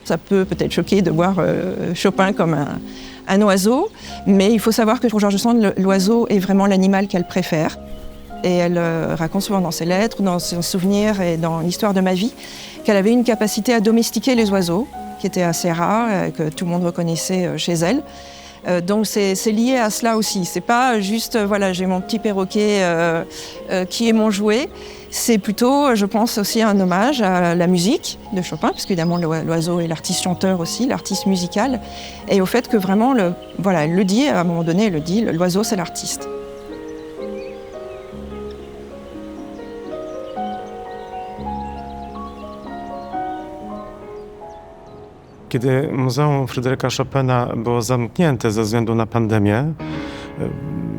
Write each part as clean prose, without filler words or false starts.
Ça peut peut-être choquer de voir Chopin comme un oiseau, mais il faut savoir que pour George Sand, l'oiseau est vraiment l'animal qu'elle préfère. Et elle raconte souvent dans ses lettres, dans ses souvenirs et dans l'histoire de ma vie, qu'elle avait une capacité à domestiquer les oiseaux, qui était assez rare, que tout le monde reconnaissait chez elle. Donc c'est lié à cela aussi. C'est pas juste, voilà, j'ai mon petit perroquet qui est mon jouet. C'est plutôt, je pense, aussi un hommage à la musique de Chopin, parce qu'évidemment l'oiseau est l'artiste chanteur aussi, l'artiste musical, et au fait que vraiment, elle le dit, à un moment donné, elle le dit, l'oiseau c'est l'artiste. Kiedy Muzeum Fryderyka Chopina było zamknięte ze względu na pandemię,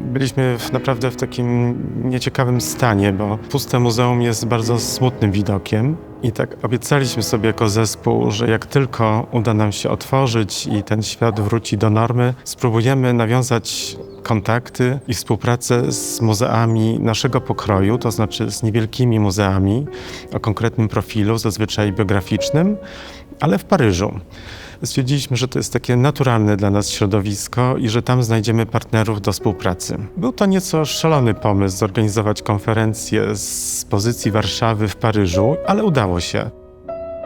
byliśmy naprawdę w takim nieciekawym stanie, bo puste muzeum jest bardzo smutnym widokiem. I tak obiecaliśmy sobie jako zespół, że jak tylko uda nam się otworzyć i ten świat wróci do normy, spróbujemy nawiązać kontakty i współpracę z muzeami naszego pokroju, to znaczy z niewielkimi muzeami o konkretnym profilu, zazwyczaj biograficznym, ale w Paryżu. Stwierdziliśmy, że to jest takie naturalne dla nas środowisko i że tam znajdziemy partnerów do współpracy. Był to nieco szalony pomysł zorganizować konferencję z pozycji Warszawy w Paryżu, ale udało się.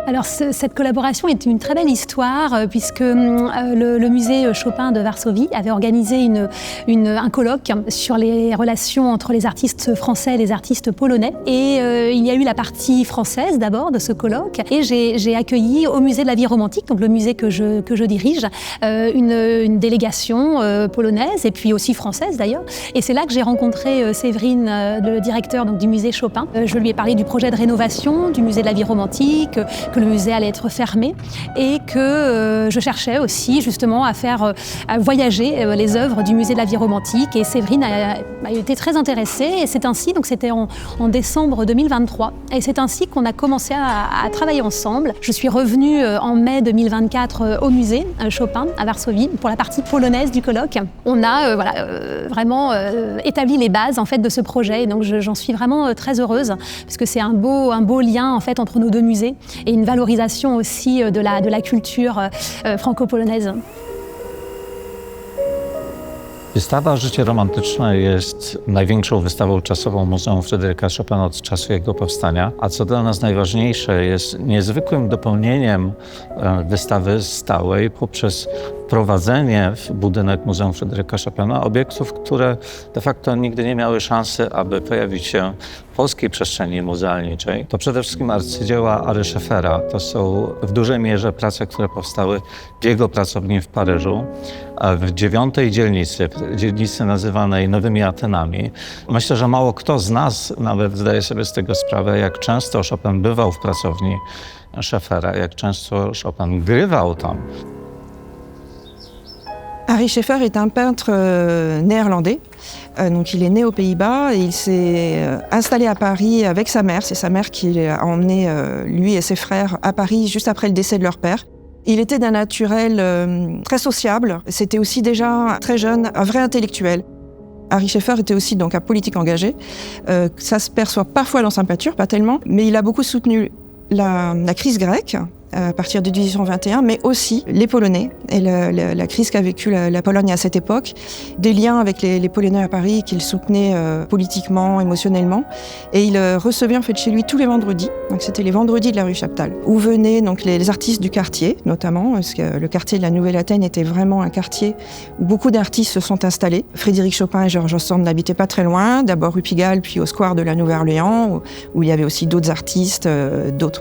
Alors cette collaboration est une très belle histoire puisque le musée Chopin de Varsovie avait organisé un colloque sur les relations entre les artistes français et les artistes polonais. Et il y a eu la partie française d'abord de ce colloque et j'ai accueilli au musée de la vie romantique, donc le musée que je dirige, une délégation polonaise et puis aussi française d'ailleurs. Et c'est là que j'ai rencontré Séverine, le directeur donc, du musée Chopin. Je lui ai parlé du projet de rénovation du musée de la vie romantique, que le musée allait être fermé et que je cherchais aussi justement à voyager les œuvres du musée de la vie romantique et Séverine a été très intéressée et c'est ainsi, donc c'était en décembre 2023 et c'est ainsi qu'on a commencé à travailler ensemble. Je suis revenue en mai 2024 au musée Chopin à Varsovie pour la partie polonaise du colloque. On a vraiment établi les bases en fait de ce projet et donc j'en suis vraiment très heureuse parce que c'est un beau lien en fait entre nos deux musées et une valorisation aussi de la culture franco-polonaise. Wystawa Życie romantyczne jest największą wystawą czasową Muzeum Fryderyka Chopina od czasu jego powstania, a co dla nas najważniejsze jest niezwykłym dopełnieniem wystawy stałej poprzez wprowadzenie w budynek Muzeum Fryderyka Chopina obiektów, które de facto nigdy nie miały szansy, aby pojawić się w polskiej przestrzeni muzealniczej. To przede wszystkim arcydzieła Ary Scheffera. To są w dużej mierze prace, które powstały w jego pracowni w Paryżu, w 9. dzielnicy nazywanej Nowymi Atenami. Myślę, że mało kto z nas nawet zdaje sobie z tego sprawę, jak często Chopin bywał w pracowni Scheffera, jak często Chopin grywał tam. Ary Scheffer est un peintre néerlandais. Donc il est né aux Pays-Bas et il s'est installé à Paris avec sa mère. C'est sa mère qui a emmené lui et ses frères à Paris juste après le décès de leur père. Il était d'un naturel très sociable. C'était aussi déjà très jeune, un vrai intellectuel. Ary Scheffer était aussi donc un politique engagé. Ça se perçoit parfois dans sa peinture, pas tellement, mais il a beaucoup soutenu la crise grecque à partir de 1821, mais aussi les Polonais et la crise qu'a vécue la Pologne à cette époque, des liens avec les Polonais à Paris qu'il soutenait politiquement, émotionnellement. Et il recevait en fait chez lui tous les vendredis, donc c'était les vendredis de la rue Chaptal, où venaient donc les artistes du quartier, notamment, parce que le quartier de la Nouvelle-Athènes était vraiment un quartier où beaucoup d'artistes se sont installés. Frédéric Chopin et George Sand n'habitaient pas très loin, d'abord rue Pigalle, puis au square de la Nouvelle-Orléans, où il y avait aussi d'autres artistes,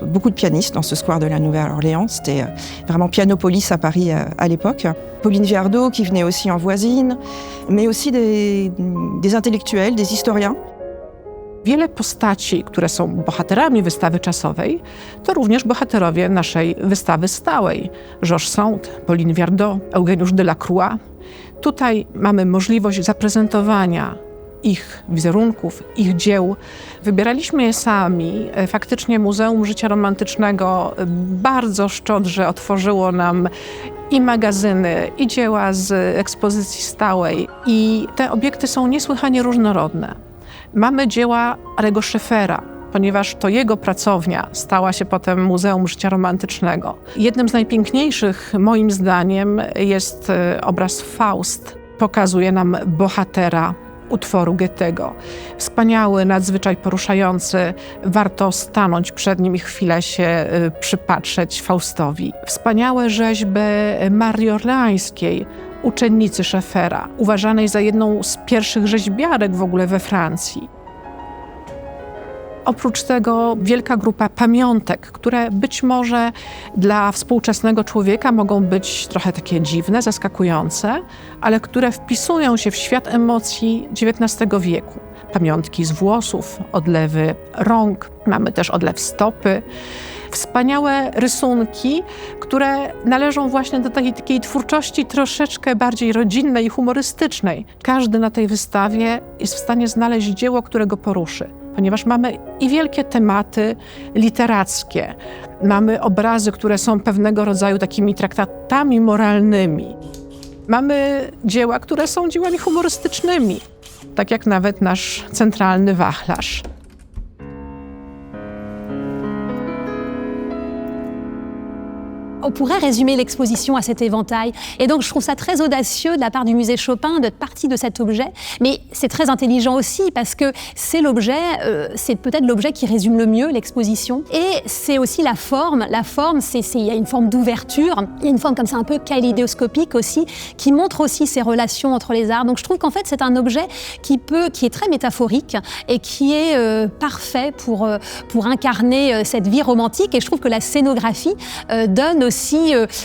beaucoup de pianistes dans ce square de la Nouvelle-Orléans. C'était vraiment Pianopolis à Paris à l'époque. Pauline Viardot qui venait aussi en voisine, mais aussi des intellectuels, des historiens. Wiele postaci, które są bohaterami wystawy czasowej, to również bohaterowie naszej wystawy stałej. George Sand, Pauline Viardot, Eugeniusz Delacroix. Tutaj mamy możliwość zaprezentowania ich wizerunków, ich dzieł. Wybieraliśmy je sami. Faktycznie Muzeum Życia Romantycznego bardzo szczodrze otworzyło nam i magazyny, i dzieła z ekspozycji stałej. I te obiekty są niesłychanie różnorodne. Mamy dzieła Ary'ego Scheffera, ponieważ to jego pracownia stała się potem Muzeum Życia Romantycznego. Jednym z najpiękniejszych, moim zdaniem, jest obraz Faust. Pokazuje nam bohatera utworu Goethego. Wspaniały, nadzwyczaj poruszający. Warto stanąć przed nim i chwilę się przypatrzeć Faustowi. Wspaniałe rzeźby Marii Orleańskiej, uczennicy Scheffera, uważanej za jedną z pierwszych rzeźbiarek w ogóle we Francji. Oprócz tego wielka grupa pamiątek, które być może dla współczesnego człowieka mogą być trochę takie dziwne, zaskakujące, ale które wpisują się w świat emocji XIX wieku. Pamiątki z włosów, odlewy rąk, mamy też odlew stopy. Wspaniałe rysunki, które należą właśnie do takiej twórczości troszeczkę bardziej rodzinnej i humorystycznej. Każdy na tej wystawie jest w stanie znaleźć dzieło, które go poruszy. Ponieważ mamy i wielkie tematy literackie, mamy obrazy, które są pewnego rodzaju takimi traktatami moralnymi. Mamy dzieła, które są dziełami humorystycznymi, tak jak nawet nasz centralny wachlarz. On pourrait résumer l'exposition à cet éventail. Et donc, je trouve ça très audacieux de la part du musée Chopin d'être parti de cet objet. Mais c'est très intelligent aussi parce que c'est l'objet, c'est peut-être l'objet qui résume le mieux l'exposition. Et c'est aussi la forme. La forme, il y a une forme d'ouverture. Il y a une forme comme ça un peu kaléidoscopique aussi, qui montre aussi ces relations entre les arts. Donc, je trouve qu'en fait, c'est un objet qui est très métaphorique et qui est parfait pour incarner cette vie romantique. Et je trouve que la scénographie donne aussi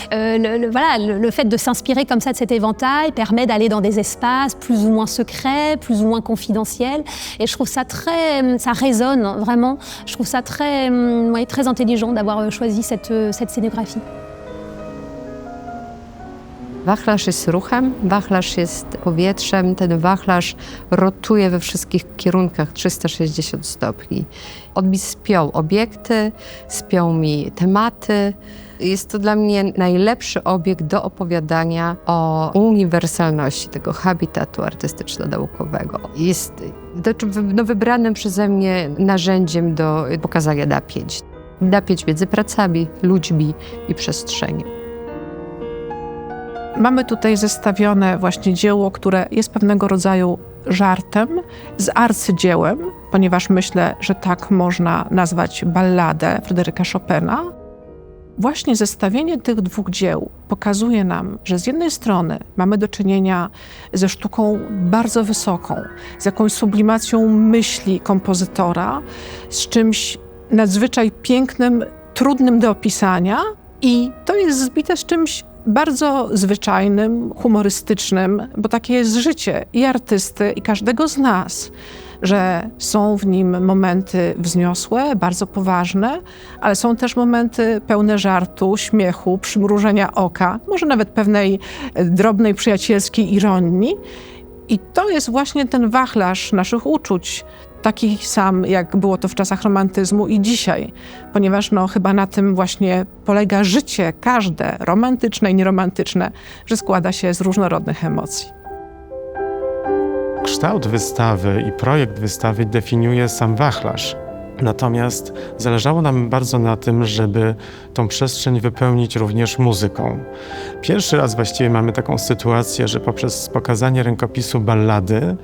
le fait de s'inspirer comme ça de cet éventail permet d'aller dans des espaces plus ou moins secrets, plus ou moins confidentiels. Et je trouve ça ça résonne vraiment. Je trouve ça très intelligent d'avoir choisi cette scénographie. Wachlarz jest ruchem, wachlarz jest powietrzem, ten wachlarz rotuje we wszystkich kierunkach 360 stopni. On mi spiął obiekty, spiął mi tematy. Jest to dla mnie najlepszy obiekt do opowiadania o uniwersalności tego habitatu artystyczno-naukowego. Jest wybranym przeze mnie narzędziem do pokazania napięć. Napięć między pracami, ludźmi i przestrzenią. Mamy tutaj zestawione właśnie dzieło, które jest pewnego rodzaju żartem z arcydziełem, ponieważ myślę, że tak można nazwać balladę Fryderyka Chopina. Właśnie zestawienie tych dwóch dzieł pokazuje nam, że z jednej strony mamy do czynienia ze sztuką bardzo wysoką, z jakąś sublimacją myśli kompozytora, z czymś nadzwyczaj pięknym, trudnym do opisania i to jest zbite z czymś bardzo zwyczajnym, humorystycznym, bo takie jest życie i artysty, i każdego z nas, że są w nim momenty wzniosłe, bardzo poważne, ale są też momenty pełne żartu, śmiechu, przymrużenia oka, może nawet pewnej drobnej przyjacielskiej ironii. I to jest właśnie ten wachlarz naszych uczuć, taki sam, jak było to w czasach romantyzmu i dzisiaj, ponieważ chyba na tym właśnie polega życie, każde, romantyczne i nieromantyczne, że składa się z różnorodnych emocji. Kształt wystawy i projekt wystawy definiuje sam wachlarz. Natomiast zależało nam bardzo na tym, żeby tą przestrzeń wypełnić również muzyką. Pierwszy raz właściwie mamy taką sytuację, że poprzez pokazanie rękopisu ballady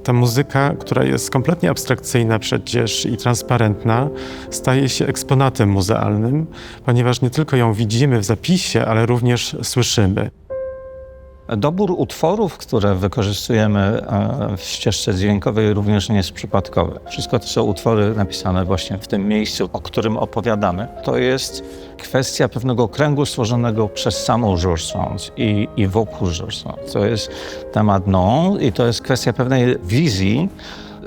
ta muzyka, która jest kompletnie abstrakcyjna przecież i transparentna, staje się eksponatem muzealnym, ponieważ nie tylko ją widzimy w zapisie, ale również słyszymy. Dobór utworów, które wykorzystujemy w ścieżce dźwiękowej, również nie jest przypadkowy. Wszystko to są utwory napisane właśnie w tym miejscu, o którym opowiadamy. To jest kwestia pewnego kręgu stworzonego przez samą Georges Sand i wokół Georges Sand. To jest temat non i to jest kwestia pewnej wizji,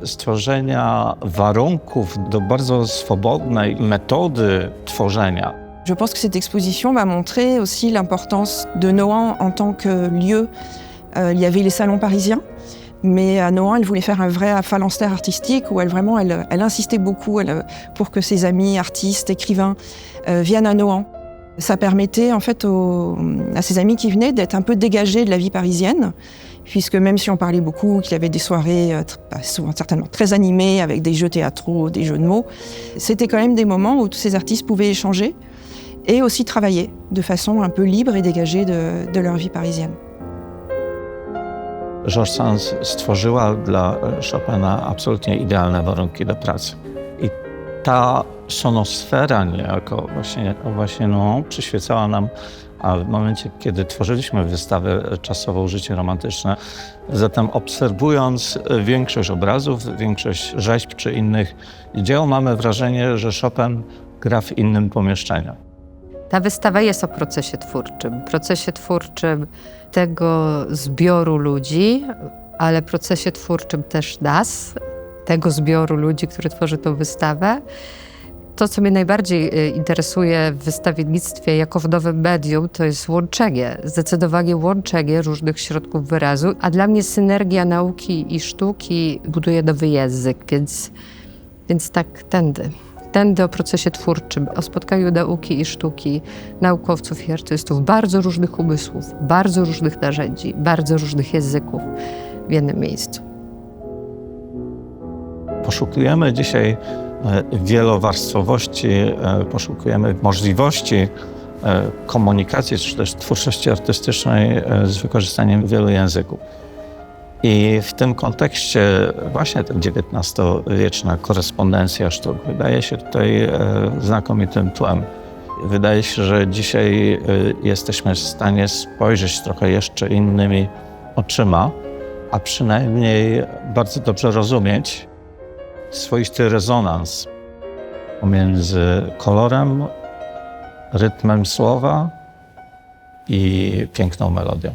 stworzenia warunków do bardzo swobodnej metody tworzenia. Je pense que cette exposition va montrer aussi l'importance de Nohant en tant que lieu. Il y avait les salons parisiens, mais à Nohant, elle voulait faire un vrai phalanstère artistique où elle insistait beaucoup pour que ses amis, artistes, écrivains viennent à Nohant. Ça permettait en fait à ses amis qui venaient d'être un peu dégagés de la vie parisienne, puisque même si on parlait beaucoup, qu'il y avait des soirées souvent certainement très animées, avec des jeux théâtraux, des jeux de mots, c'était quand même des moments où tous ces artistes pouvaient échanger et aussi travailler de façon un peu libre et dégagée de leur vie parisienne. George Sand stworzyła dla Chopina absolutnie idealne warunki do pracy. I ta sonosfera niejako właśnie przyświecała nam, a w momencie, kiedy tworzyliśmy wystawę czasową Życie romantyczne, zatem obserwując większość obrazów, większość rzeźb czy innych dzieł, mamy wrażenie, że Chopin gra w innym pomieszczeniu. Ta wystawa jest o procesie twórczym tego zbioru ludzi, ale procesie twórczym też nas, tego zbioru ludzi, który tworzy tę wystawę. To, co mnie najbardziej interesuje w wystawiennictwie jako w nowym medium, to jest łączenie, zdecydowanie łączenie różnych środków wyrazu, a dla mnie synergia nauki i sztuki buduje nowy język, więc tak tędy o procesie twórczym, o spotkaniu nauki i sztuki, naukowców i artystów, bardzo różnych umysłów, bardzo różnych narzędzi, bardzo różnych języków w jednym miejscu. Poszukujemy dzisiaj wielowarstwowości, poszukujemy możliwości komunikacji czy też twórczości artystycznej z wykorzystaniem wielu języków. I w tym kontekście właśnie ta XIX-wieczna korespondencja sztuk wydaje się tutaj znakomitym tłem. Wydaje się, że dzisiaj jesteśmy w stanie spojrzeć trochę jeszcze innymi oczyma, a przynajmniej bardzo dobrze rozumieć swoisty rezonans pomiędzy kolorem, rytmem słowa i piękną melodią.